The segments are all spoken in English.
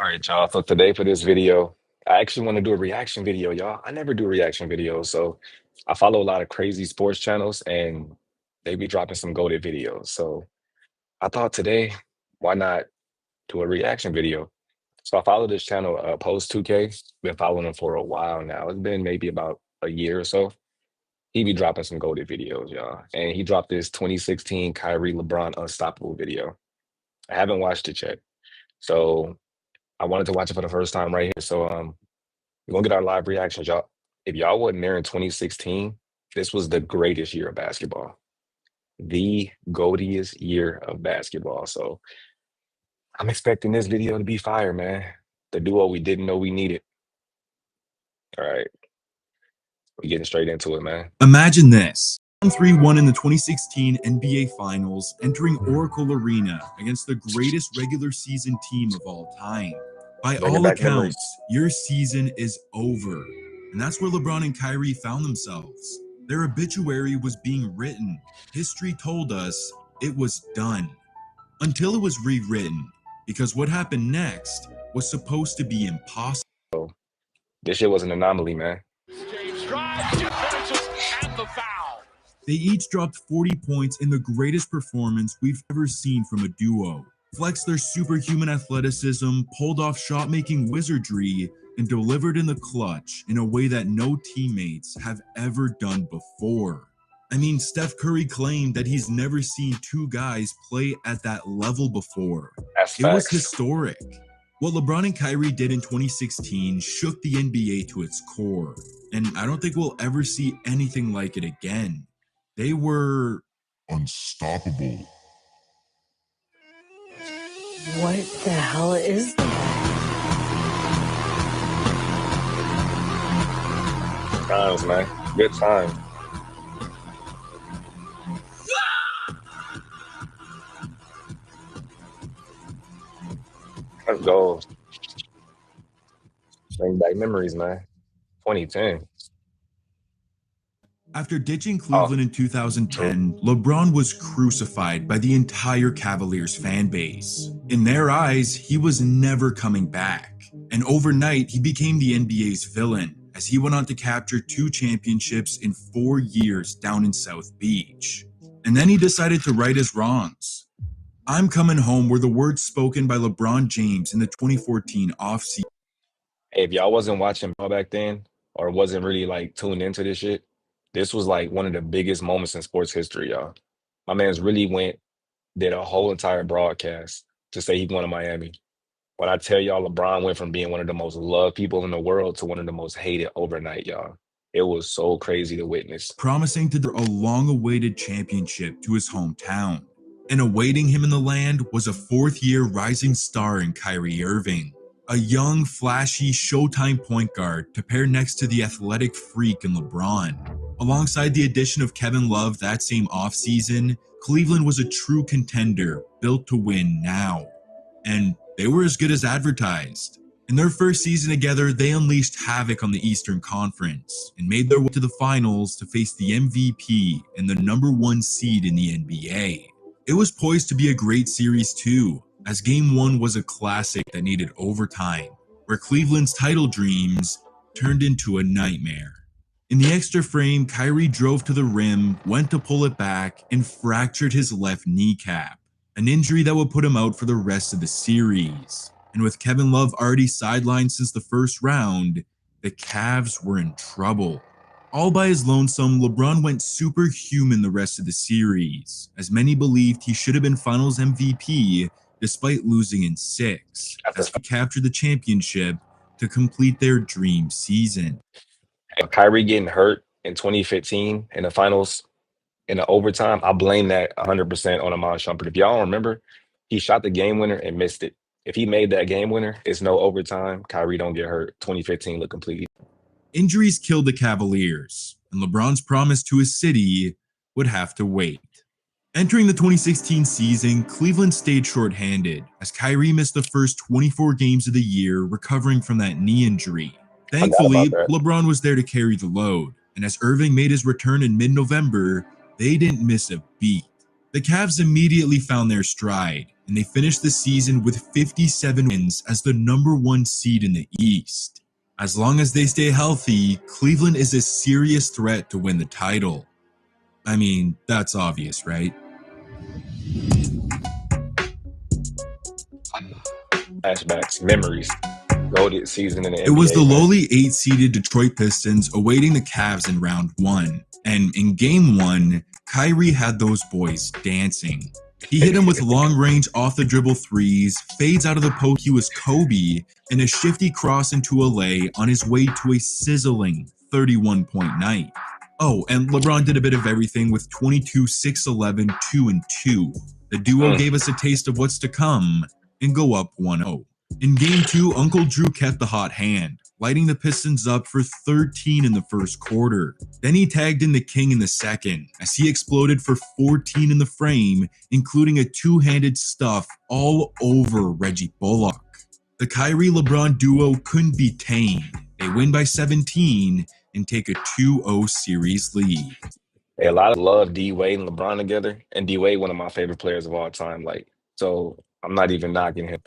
All right, y'all. So today for this video, I actually want to do a reaction video, y'all. I never do reaction videos, so I follow a lot of crazy sports channels, and they be dropping some goated videos. So I thought today, why not do a reaction video? So I follow this channel, Post 2K. Been following him for a while now. It's been maybe about a year or so. He be dropping some goated videos, y'all. And he dropped this 2016 Kyrie LeBron Unstoppable video. I haven't watched it yet. So I wanted to watch it for the first time right here. So we're gonna get our live reactions, y'all. If y'all wasn't there in 2016, this was the greatest year of basketball. The goldiest year of basketball. So I'm expecting this video to be fire, man. The duo we didn't know we needed. All right, we're getting straight into it, man. Imagine this. 3-1 in the 2016 NBA Finals, entering Oracle Arena against the greatest regular season team of all time. By all accounts, your season is over. And that's where LeBron and Kyrie found themselves. Their obituary was being written. History told us it was done. Until it was rewritten, because what happened next was supposed to be impossible. This shit was an anomaly, man. James drives, finishes, and the foul. They each dropped 40 points in the greatest performance we've ever seen from a duo. Flexed their superhuman athleticism, pulled off shot-making wizardry, and delivered in the clutch in a way that no teammates have ever done before. I mean, Steph Curry claimed that he's never seen two guys play at that level before. That's It was facts. historic. What LeBron and Kyrie did in 2016 shook the NBA to its core, and I don't think we'll ever see anything like it again. They were unstoppable. What the hell is that? Times, man. Good time. Let's go. Bring back memories, man. 2010. After ditching Cleveland in 2010, LeBron was crucified by the entire Cavaliers fan base. In their eyes, he was never coming back. And overnight, he became the NBA's villain, as he went on to capture 2 championships in 4 years down in South Beach. And then he decided to right his wrongs. "I'm coming home" were the words spoken by LeBron James in the 2014 offseason. Hey, if y'all wasn't watching ball back then or wasn't really like tuned into this shit, this was like one of the biggest moments in sports history, y'all. My man's really did a whole entire broadcast to say he going to Miami. When I tell y'all, LeBron went from being one of the most loved people in the world to one of the most hated overnight, y'all. It was so crazy to witness. Promising to deliver a long-awaited championship to his hometown. And awaiting him in the land was a 4th-year rising star in Kyrie Irving. A young, flashy, Showtime point guard to pair next to the athletic freak in LeBron. Alongside the addition of Kevin Love that same offseason, Cleveland was a true contender built to win now. And they were as good as advertised. In their first season together, they unleashed havoc on the Eastern Conference and made their way to the finals to face the MVP and the #1 seed in the NBA. It was poised to be a great series too, as Game 1 was a classic that needed overtime, where Cleveland's title dreams turned into a nightmare. In the extra frame, Kyrie drove to the rim, went to pull it back, and fractured his left kneecap, an injury that would put him out for the rest of the series. And with Kevin Love already sidelined since the first round, the Cavs were in trouble. All by his lonesome, LeBron went superhuman the rest of the series, as many believed he should have been Finals MVP despite losing in 6, as he captured the championship to complete their dream season. Kyrie getting hurt in 2015 in the finals in the overtime, I blame that 100% on Iman Shumpert. If y'all don't remember, he shot the game winner and missed it. If he made that game winner, it's no overtime. Kyrie don't get hurt. 2015 looked completely. Injuries killed the Cavaliers, and LeBron's promise to his city would have to wait. Entering the 2016 season, Cleveland stayed shorthanded, as Kyrie missed the first 24 games of the year recovering from that knee injury. Thankfully, LeBron was there to carry the load, and as Irving made his return in mid-November, they didn't miss a beat. The Cavs immediately found their stride, and they finished the season with 57 wins as the #1 seed in the East. As long as they stay healthy, Cleveland is a serious threat to win the title. I mean, that's obvious, right? Flashbacks, memories. Goated season in the It was NBA. the Man. lowly 8-seeded Detroit Pistons awaiting the Cavs in round 1. And in game 1, Kyrie had those boys dancing. He hit him with long-range off-the-dribble threes, fades out of the post. He was Kobe, and a shifty cross into a lay on his way to a sizzling 31-point night. Oh, and LeBron did a bit of everything with 22, 6, 11, 2, and 2. The duo gave us a taste of what's to come and go up 1-0. In game 2, Uncle Drew kept the hot hand, lighting the Pistons up for 13 in the first quarter. Then he tagged in the King in the second, as he exploded for 14 in the frame, including a two-handed stuff all over Reggie Bullock. The Kyrie-LeBron duo couldn't be tamed. They win by 17 and take a 2-0 series lead. Hey, a lot of love D-Wade and LeBron together, and D-Wade, one of my favorite players of all time. So I'm not even knocking him.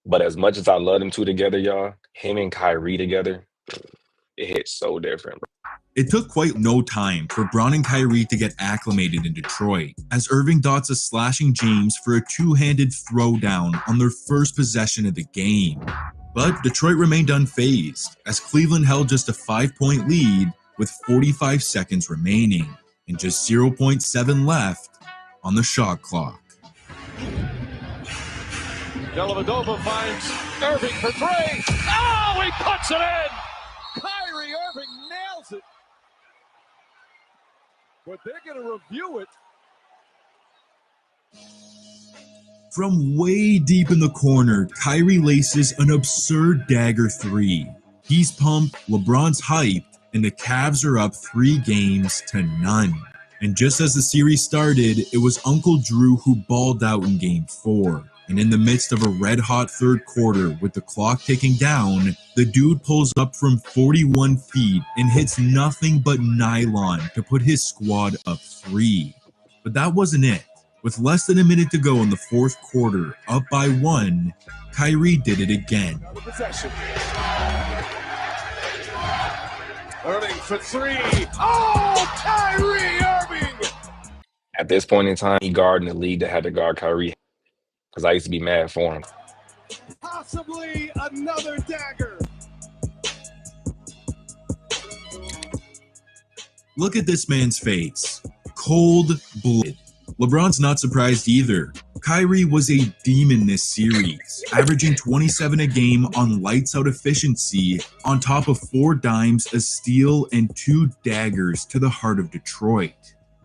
But as much as I love them two together, y'all, him and Kyrie together, it hits so different, bro. It took quite no time for Bron and Kyrie to get acclimated in Detroit, as Irving dots a slashing James for a two-handed throwdown on their first possession of the game. But Detroit remained unfazed, as Cleveland held just a 5-point lead with 45 seconds remaining and just 0.7 left on the shot clock. Dellavedova finds Irving for three. Oh, he puts it in! Kyrie Irving nails it. But they're going to review it. From way deep in the corner, Kyrie laces an absurd dagger 3. He's pumped, LeBron's hyped, and the Cavs are up 3-0. And just as the series started, it was Uncle Drew who balled out in game 4. And in the midst of a red-hot third quarter with the clock ticking down, the dude pulls up from 41 feet and hits nothing but nylon to put his squad up 3. But that wasn't it. With less than a minute to go in the fourth quarter, up by 1, Kyrie did it again. Possession. Irving for three. Oh, Kyrie Irving! At this point in time, he guarding the league that had to guard Kyrie. Because I used to be mad for him. Possibly another dagger. Look at this man's face. Cold-blooded. LeBron's not surprised either. Kyrie was a demon this series, averaging 27 a game on lights-out efficiency, on top of 4 dimes, a steal, and 2 daggers to the heart of Detroit.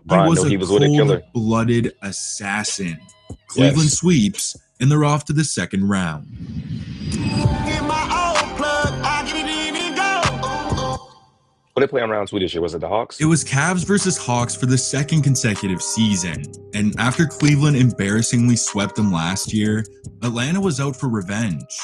He was a cold-blooded assassin. Cleveland sweeps, and they're off to the second round. What did they play on round 2 this year? Was it the Hawks? It was Cavs versus Hawks for the second consecutive season. And after Cleveland embarrassingly swept them last year, Atlanta was out for revenge.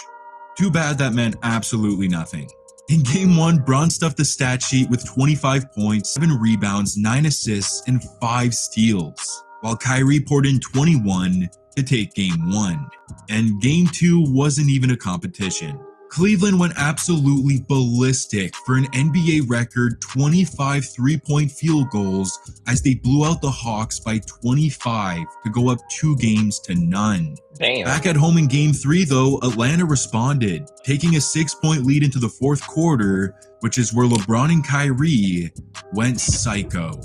Too bad that meant absolutely nothing. In game 1, Bron stuffed the stat sheet with 25 points, 7 rebounds, 9 assists, and 5 steals, while Kyrie poured in 21 to take game 1. And game 2 wasn't even a competition. Cleveland went absolutely ballistic for an NBA record 25 3-point field goals as they blew out the Hawks by 25 to go up 2-0. Damn. Back at home in game 3, though, Atlanta responded, taking a 6-point lead into the fourth quarter, which is where LeBron and Kyrie went psycho.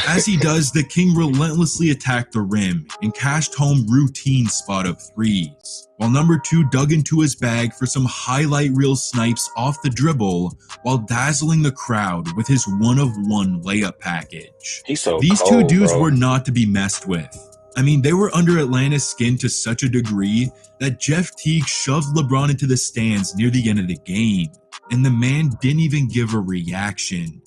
As he does, the King relentlessly attacked the rim and cashed home routine spot-up threes, while number 2 dug into his bag for some highlight reel snipes off the dribble while dazzling the crowd with his one-of-one layup package. These two dudes were not to be messed with. I mean, they were under Atlanta's skin to such a degree that Jeff Teague shoved LeBron into the stands near the end of the game, and the man didn't even give a reaction.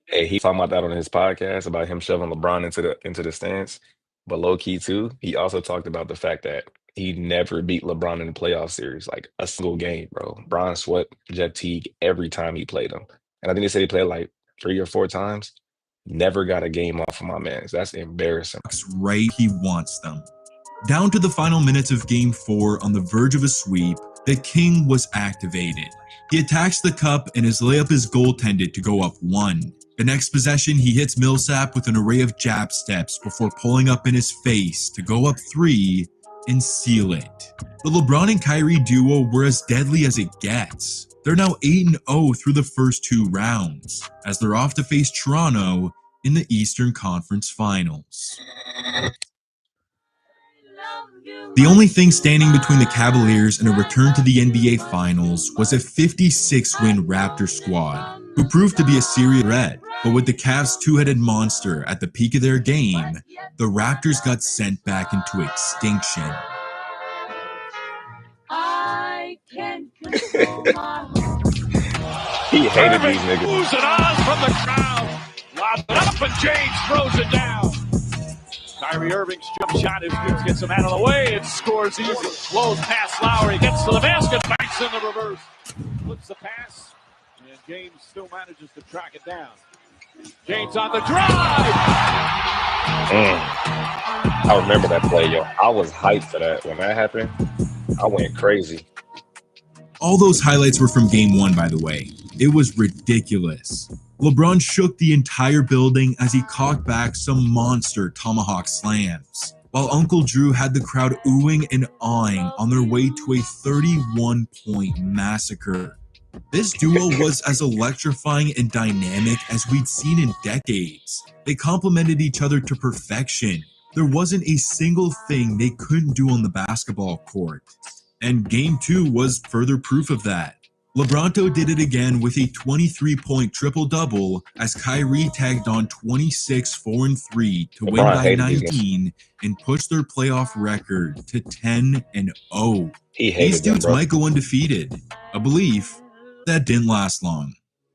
Hey, he talking about that on his podcast about him shoving LeBron into the stands. But low key too, he also talked about the fact that he never beat LeBron in the playoff series, like a single game, bro. Bron swept Jeff Teague every time he played him. And I think they said he played like 3 or 4 times. Never got a game off of my man. That's embarrassing. Right, he wants them. Down to the final minutes of Game 4 on the verge of a sweep, the King was activated. He attacks the cup and his layup is goaltended to go up 1. The next possession, he hits Millsap with an array of jab steps before pulling up in his face to go up 3 and seal it. The LeBron and Kyrie duo were as deadly as it gets. They're now 8-0 through the first 2 rounds, as they're off to face Toronto in the Eastern Conference Finals. The only thing standing between the Cavaliers and a return to the NBA Finals was a 56-win Raptor squad, who proved to be a serious threat. But with the Cavs' two-headed monster at the peak of their game, the Raptors got sent back into extinction. He hated Irving these niggas. moves it on from the crowd. Lob it up and James throws it down. Kyrie Irving's jump shot gets him out of the way and scores easy. Flows past Lowry, gets to the basket, banks in the reverse. Flips the pass, and James still manages to track it down. James on the drive. I remember that play, yo. I was hyped for that. When that happened, I went crazy. All those highlights were from Game 1, by the way. It was ridiculous. LeBron shook the entire building as he cocked back some monster tomahawk slams, while Uncle Drew had the crowd oohing and awing on their way to a 31-point massacre. This duo was as electrifying and dynamic as we'd seen in decades. They complemented each other to perfection. There wasn't a single thing they couldn't do on the basketball court. And Game 2 was further proof of that. LeBronto did it again with a 23-point triple-double as Kyrie tagged on 26, 4, and 3 to win by 19 and push their playoff record to 10-0. These dudes might go undefeated, a belief that didn't last long.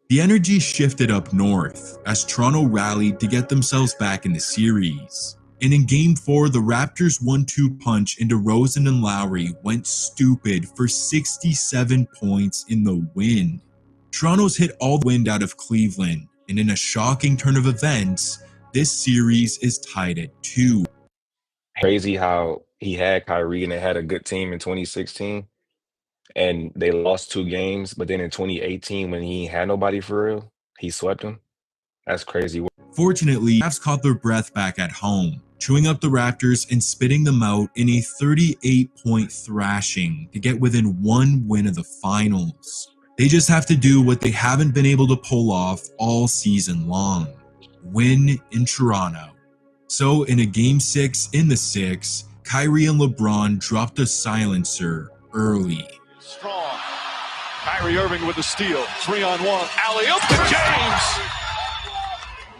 The energy shifted up north as Toronto rallied to get themselves back in the series. And in Game 4, the Raptors' 1-2 punch into Rosen and Lowry went stupid for 67 points in the win. Toronto's hit all the wind out of Cleveland, and in a shocking turn of events, this series is tied at 2. Crazy how he had Kyrie and they had a good team in 2016, and they lost 2 games, but then in 2018, when he had nobody for real, he swept them. That's crazy. Fortunately, the Cavs caught their breath back at home, chewing up the Raptors and spitting them out in a 38-point thrashing to get within 1 win of the finals. They just have to do what they haven't been able to pull off all season long: win in Toronto. So in a Game 6 in the 6, Kyrie and LeBron dropped a silencer early. Strong. Kyrie Irving with the steal. 3-on-1. Alley-oop to James.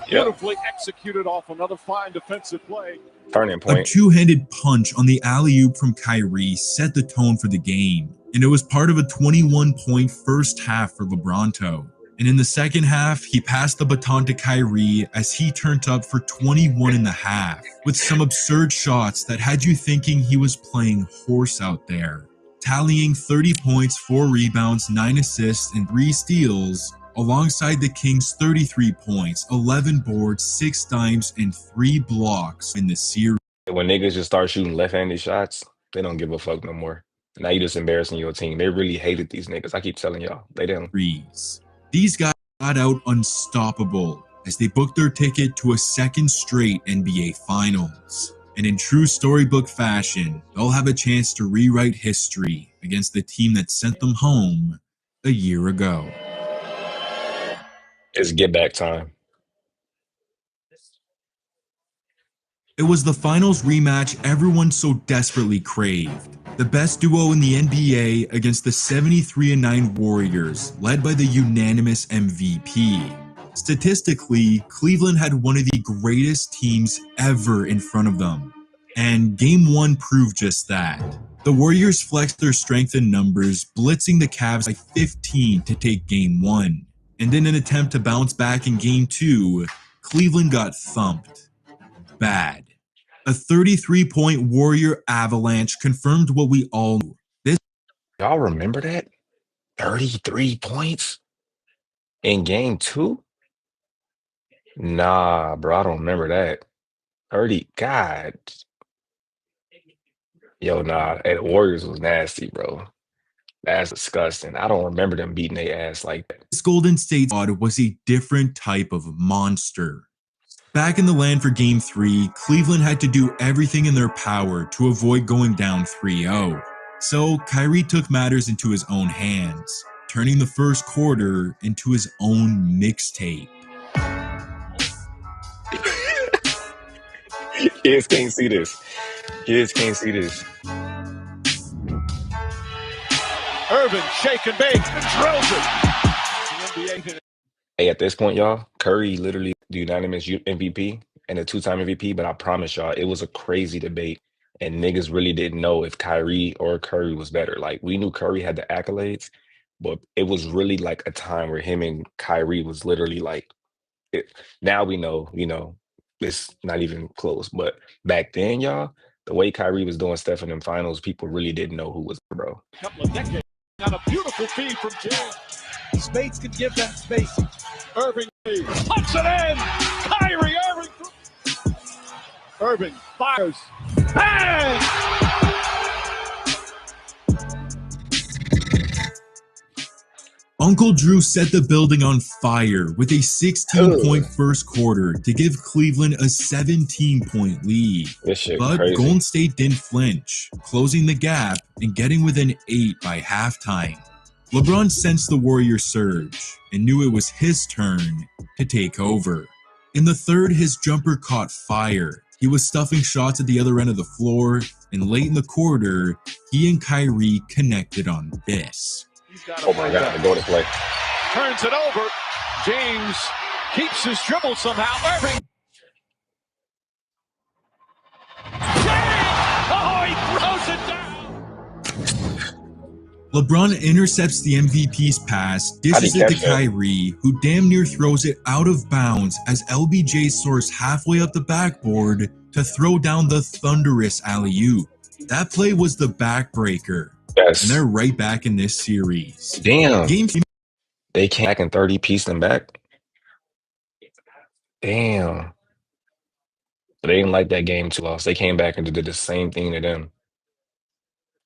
Beautifully executed off another fine defensive play. Turning point. A two-handed punch on the alley-oop from Kyrie set the tone for the game, and it was part of a 21-point first half for LeBronto. And in the second half, he passed the baton to Kyrie as he turned up for 21 in the half, with some absurd shots that had you thinking he was playing horse out there, tallying 30 points, 4 rebounds, 9 assists, and 3 steals, alongside the Kings' 33 points, 11 boards, 6 dimes, and 3 blocks in the series. When niggas just start shooting left-handed shots, they don't give a fuck no more. Now you just embarrassing your team. They really hated these niggas. I keep telling y'all, they didn't. These guys got out unstoppable as they booked their ticket to a second straight NBA Finals. And in true storybook fashion, they'll have a chance to rewrite history against the team that sent them home a year ago. It's get back time. It was the finals rematch everyone so desperately craved. The best duo in the NBA against the 73-9 Warriors, led by the unanimous MVP. Statistically, Cleveland had one of the greatest teams ever in front of them. And Game 1 proved just that. The Warriors flexed their strength in numbers, blitzing the Cavs by 15 to take Game 1. And in an attempt to bounce back in Game 2, Cleveland got thumped. Bad. A 33-point Warrior avalanche confirmed what we all knew. Y'all remember that? 33 points in Game 2? Nah, bro, I don't remember that. 30, God. Yo, nah, and the Warriors was nasty, bro. That's disgusting. I don't remember them beating their ass like that. This Golden State squad was a different type of monster. Back in the land for Game 3, Cleveland had to do everything in their power to avoid going down 3-0. So Kyrie took matters into his own hands, turning the first quarter into his own mixtape. Kids can't see this. Kids can't see this. Irving, shake and bake, and drills it. The NBA. Hey, at this point, y'all, Curry literally the unanimous MVP and a two-time MVP, but I promise y'all, it was a crazy debate, and niggas really didn't know if Kyrie or Curry was better. Like, we knew Curry had the accolades, but it was really like a time where him and Kyrie was literally like, it, now we know, it's not even close. But back then, y'all, the way Kyrie was doing stuff in them finals, people really didn't know who was bro. Couple of decades. Got a beautiful feed from James. Spates can give that spacing. Irving puts it in. Kyrie Irving. Irving fires. Bang! Uncle Drew set the building on fire with a 16-point first quarter to give Cleveland a 17-point lead. This shit But crazy. Golden State didn't flinch, closing the gap and getting within 8 by halftime. LeBron sensed the Warriors surge and knew it was his turn to take over. In the third, his jumper caught fire. He was stuffing shots at the other end of the floor, and late in the quarter, he and Kyrie connected on this. Oh my God, the go-to play. Turns it over. James keeps his dribble somehow. Irving. James! Oh, he throws it down. LeBron intercepts the MVP's pass, dishes it to Kyrie, who damn near throws it out of bounds as LBJ soars halfway up the backboard to throw down the thunderous alley-oop. That play was the backbreaker. Yes. And they're right back in this series. Damn. Game They came back in 30, pieced them back. Damn. But they didn't like that game too lost. They came back and did the same thing to them.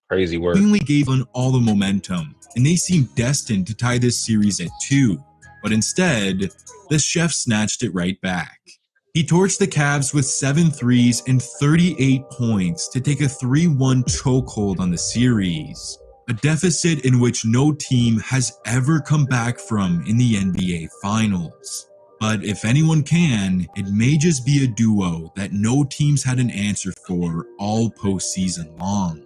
Crazy work. Finally gave them all the momentum, and they seemed destined to tie this series at 2. But instead, the chef snatched it right back. He torched the Cavs with 7 threes and 38 points to take a 3-1 chokehold on the series, a deficit in which no team has ever come back from in the NBA Finals. But if anyone can, it may just be a duo that no teams had an answer for all postseason long.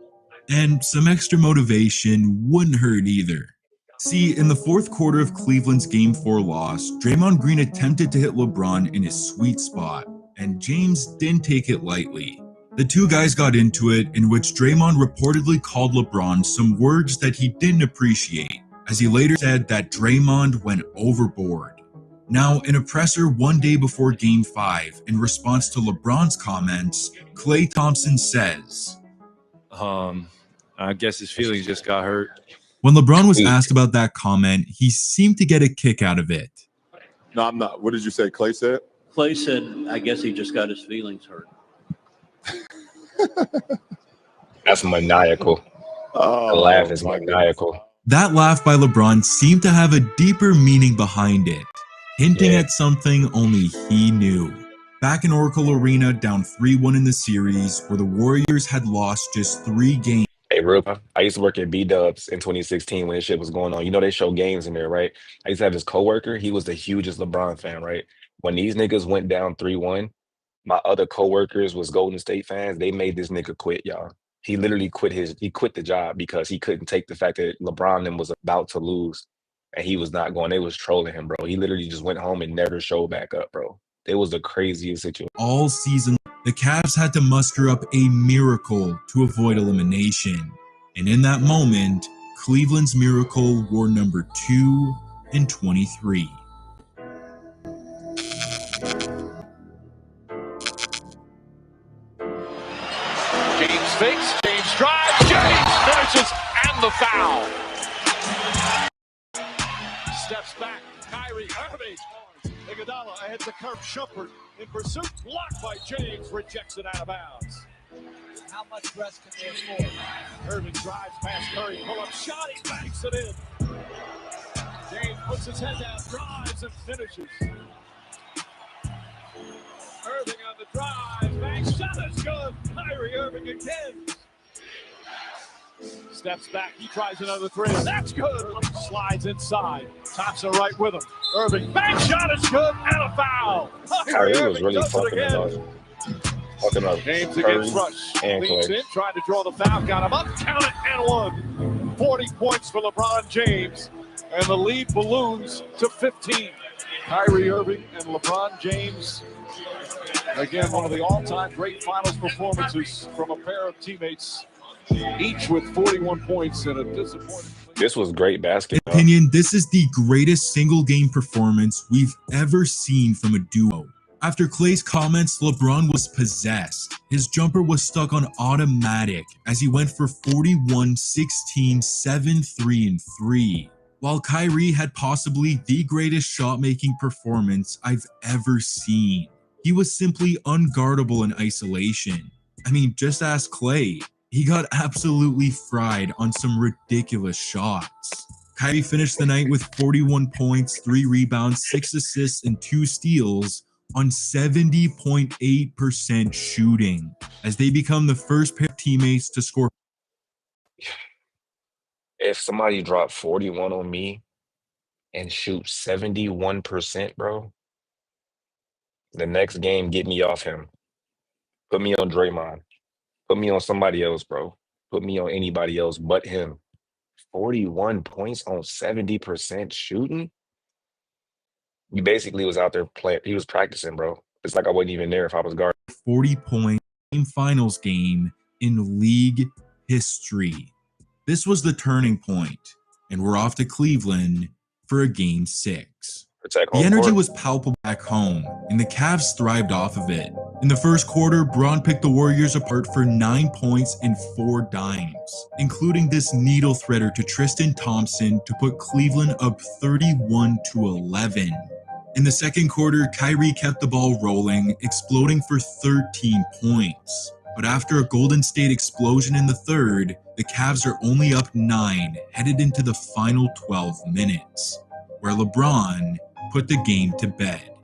And some extra motivation wouldn't hurt either. See, in the fourth quarter of Cleveland's Game 4 loss, Draymond Green attempted to hit LeBron in his sweet spot, and James didn't take it lightly. The two guys got into it, in which Draymond reportedly called LeBron some words that he didn't appreciate, as he later said that Draymond went overboard. Now, in a presser one day before Game 5, in response to LeBron's comments, Klay Thompson says, I guess his feelings just got hurt. When LeBron was asked about that comment, he seemed to get a kick out of it. No, I'm not. What did you say? Klay said? Klay said, I guess he just got his feelings hurt. That's maniacal. The laugh is maniacal. That laugh by LeBron seemed to have a deeper meaning behind it, hinting at something only he knew. Back in Oracle Arena, down 3-1 in the series, where the Warriors had lost just 3 games. Hey, real, I used to work at B-Dubs in 2016 when this shit was going on. You know, they show games in there, right? I used to have this coworker. He was the hugest LeBron fan, right? When these niggas went down 3-1, my other coworkers was Golden State fans. They made this nigga quit, y'all. He literally quit the job because he couldn't take the fact that LeBron then was about to lose and he was not going. They was trolling him, bro. He literally just went home and never showed back up, bro. It was the craziest situation. All season, the Cavs had to muster up a miracle to avoid elimination. And in that moment, Cleveland's miracle wore number 2 and 23. James fakes, James drives, James finishes, and the foul. Steps back, Kyrie Irving. Iguodala ahead to Kirk Shumpert in pursuit, blocked by James, rejects it out of bounds. How much rest can they afford? Irving drives past Curry, pull-up shot, he banks it in. James puts his head down, drives and finishes. Irving on the drive, banks, shot is good. Kyrie Irving again. Steps back, he tries another three. That's good. Slides inside. Thompson right with him. Irving, bank shot is good and a foul. Kyrie was Irving really does it talking again. about James Curry against Rush. and Leans Clay. in, tried to draw the foul, got him up, count it, and one. 40 points for LeBron James, and the lead balloons to 15. Kyrie Irving and LeBron James, again, one of the all-time great finals performances from a pair of teammates, each with 41 points and a disappointing. This was great basketball. Opinion, this is the greatest single game performance we've ever seen from a duo. After Clay's comments, LeBron was possessed. His jumper was stuck on automatic as he went for 41, 16, 7, 3, and 3. While Kyrie had possibly the greatest shot-making performance I've ever seen. He was simply unguardable in isolation. I mean, just ask Clay. He got absolutely fried on some ridiculous shots. Kyrie finished the night with 41 points, 3 rebounds, 6 assists, and 2 steals on 70.8% shooting as they become the first pair of teammates to score. If somebody dropped 41 on me and shoot 71%, bro, the next game, get me off him. Put me on Draymond. Put me on somebody else, bro. Put me on anybody else but him. 41 points on 70% shooting? He basically was out there playing. He was practicing, bro. It's like I wasn't even there if I was guarding. 40-point finals game in league history. This was the turning point, and we're off to Cleveland for a game 6. Protect The home energy court. was palpable back home, and the Cavs thrived off of it. In the first quarter, Braun picked the Warriors apart for 9 points and 4 dimes, including this needle threader to Tristan Thompson to put Cleveland up 31-11. In the second quarter, Kyrie kept the ball rolling, exploding for 13 points. But after a Golden State explosion in the third, the Cavs are only up 9, headed into the final 12 minutes, where LeBron put the game to bed.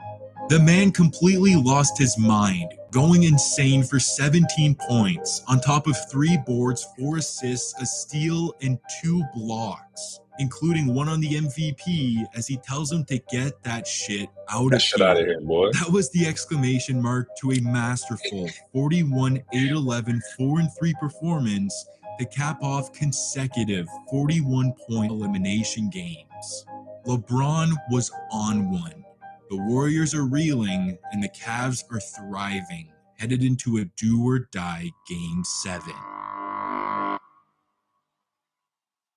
The man completely lost his mind, going insane for 17 points, on top of 3 boards, 4 assists, a steal, and 2 blocks, including one on the MVP as he tells him to get that shit out That of shit out of here. here, boy. That was the exclamation mark to a masterful 41, 8, 11, 4, and 3 performance to cap off consecutive 41-point elimination games. LeBron was on one. The Warriors are reeling and the Cavs are thriving, headed into a do-or-die Game 7.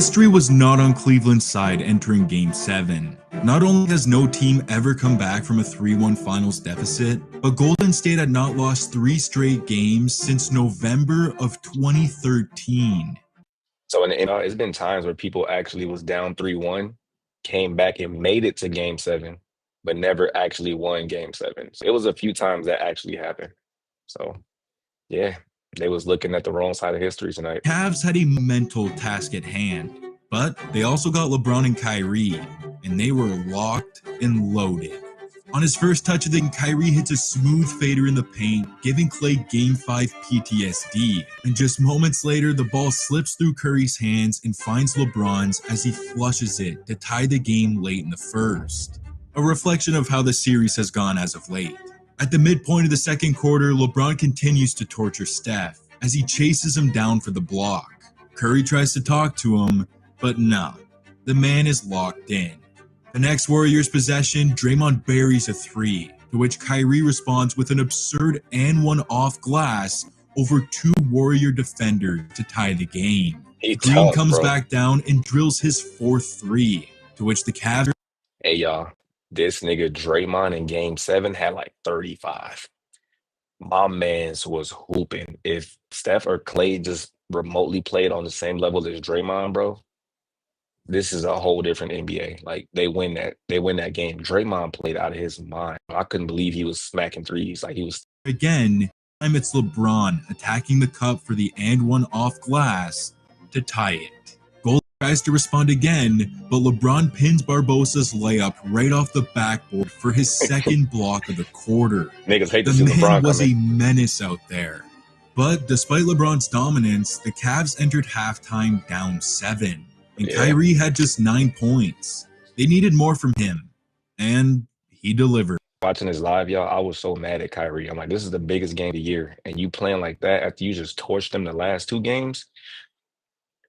History was not on Cleveland's side entering Game 7. Not only has no team ever come back from a 3-1 finals deficit, but Golden State had not lost 3 straight games since November of 2013. So it's been times where people actually was down 3-1, came back and made it to Game 7, but never actually won Game 7. So it was a few times that actually happened. So, yeah, they was looking at the wrong side of history tonight. Cavs had a mental task at hand, but they also got LeBron and Kyrie, and they were locked and loaded. On his first touch of the game, Kyrie hits a smooth fader in the paint, giving Clay Game 5 PTSD. And just moments later, the ball slips through Curry's hands and finds LeBron's as he flushes it to tie the game late in the first. A reflection of how the series has gone as of late. At the midpoint of the second quarter, LeBron continues to torture Steph as he chases him down for the block. Curry tries to talk to him, but no, the man is locked in. The next Warriors possession, Draymond buries a 3, to which Kyrie responds with an absurd and one off glass over 2 Warrior defenders to tie the game. Green comes back down and drills his 4th 3, to which the Cavs... Hey, y'all, this nigga Draymond in Game 7 had like 35. My mans was hooping. If Steph or Clay just remotely played on the same level as Draymond, bro, this is a whole different NBA. Like they win that game. Draymond played out of his mind. I couldn't believe he was smacking threes. Like he was Again, time it's LeBron attacking the cup for the and one off glass to tie it. Gold tries to respond again, but LeBron pins Barbosa's layup right off the backboard for his second block of the quarter. Niggas hate to The see man LeBron was coming. a menace out there. But despite LeBron's dominance, the Cavs entered halftime down 7, and Kyrie had just 9 points. They needed more from him, and he delivered. Watching this live, y'all, I was so mad at Kyrie. I'm like, this is the biggest game of the year, and you playing like that after you just torched them the last 2 games,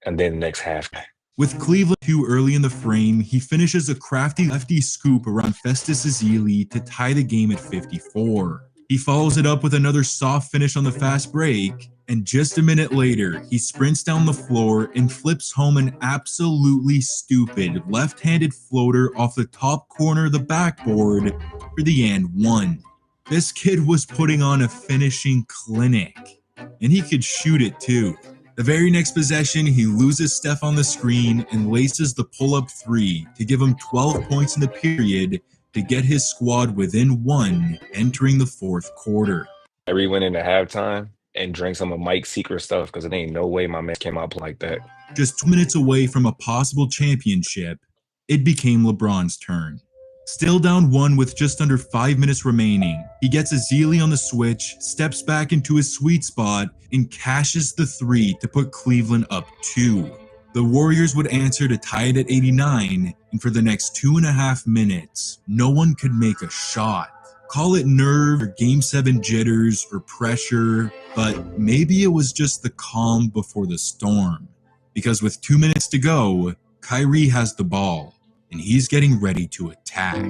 and then the next half. With Cleveland too early in the frame, he finishes a crafty lefty scoop around Festus Ezeli to tie the game at 54. He follows it up with another soft finish on the fast break, and just a minute later, he sprints down the floor and flips home an absolutely stupid left-handed floater off the top corner of the backboard for the and one. This kid was putting on a finishing clinic, and he could shoot it too. The very next possession, he loses Steph on the screen and laces the pull-up 3 to give him 12 points in the period to get his squad within 1 entering the fourth quarter. Kyrie went into halftime and drank some of Mike's secret stuff because it ain't no way my man came out like that. Just 2 minutes away from a possible championship, it became LeBron's turn. Still down 1 with just under 5 minutes remaining, he gets Ezeli on the switch, steps back into his sweet spot, and cashes the 3 to put Cleveland up 2. The Warriors would answer to tie it at 89, and for the next 2.5 minutes, no one could make a shot. Call it nerve or Game 7 jitters or pressure, but maybe it was just the calm before the storm. Because with 2 minutes to go, Kyrie has the ball, and he's getting ready to attack.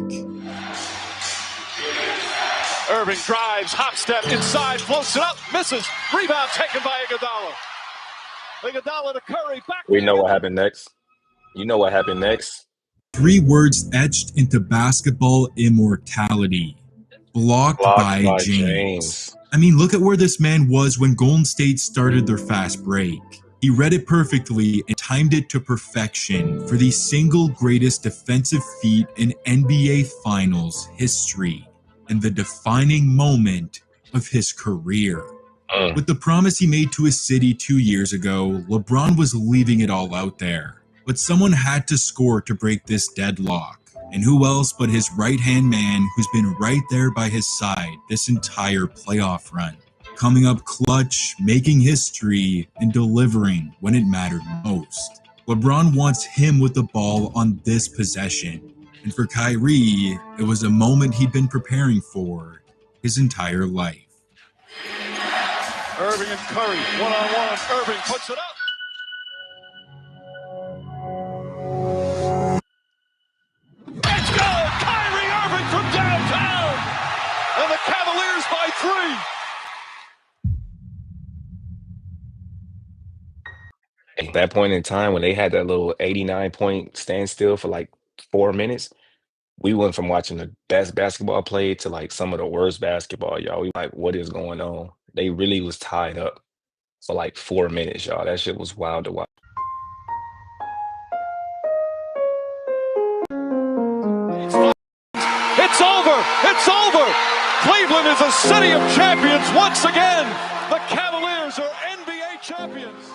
Irving drives, hop step inside, floats it up, misses. Rebound taken by Iguodala. Iguodala to Curry, back. We know what happened next. You know what happened next. 3 words etched into basketball immortality. Blocked by James. I mean, look at where this man was when Golden State started their fast break. He read it perfectly and timed it to perfection for the single greatest defensive feat in NBA Finals history and the defining moment of his career. With the promise he made to his city 2 years ago, LeBron was leaving it all out there. But someone had to score to break this deadlock. And who else but his right-hand man who's been right there by his side this entire playoff run. Coming up clutch, making history, and delivering when it mattered most. LeBron wants him with the ball on this possession. And for Kyrie, it was a moment he'd been preparing for his entire life. Irving and Curry, one-on-one. Irving puts it up. It's good! Kyrie Irving from downtown! And the Cavaliers by 3. At that point in time, when they had that little 89-point standstill for like 4 minutes, we went from watching the best basketball played to like some of the worst basketball, y'all. We like, what is going on? They really was tied up for like 4 minutes, y'all. That shit was wild to watch. It's over! It's over! Cleveland is a city of champions once again! The Cavaliers are NBA champions!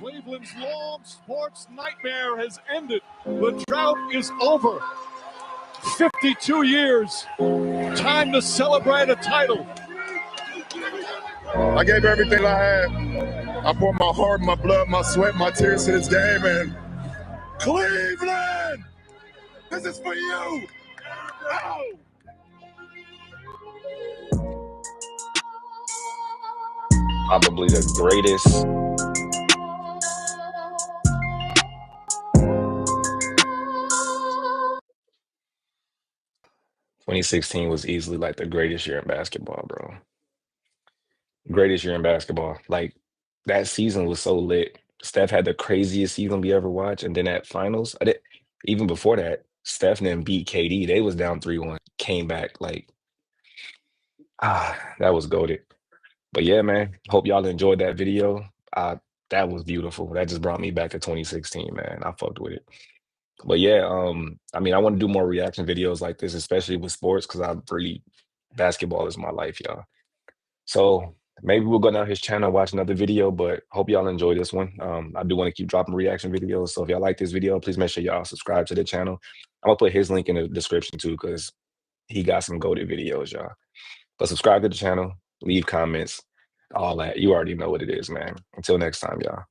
Cleveland's long sports nightmare has ended. The drought is over. 52 years. Time to celebrate a title. I gave everything I had. I poured my heart, my blood, my sweat, my tears to this game, and Cleveland, this is for you. Oh. Probably the greatest. "2016 was easily like the greatest year in basketball, bro. Greatest year in basketball. Like that season was so lit. Steph had the craziest season we ever watched, and then at finals, even before that, Steph and them beat KD. They was down 3-1, came back like that was goated. But yeah, man, hope y'all enjoyed that video. That was beautiful. That just brought me back to 2016, man. I fucked with it. But yeah, I mean, I want to do more reaction videos like this, especially with sports, because basketball is my life, y'all. So maybe we'll go down his channel, watch another video, but hope y'all enjoy this one. I do want to keep dropping reaction videos. So if y'all like this video, please make sure y'all subscribe to the channel. I'm gonna put his link in the description too, because he got some goated videos, y'all. But subscribe to the channel, leave comments, all that. You already know what it is, man. Until next time, y'all.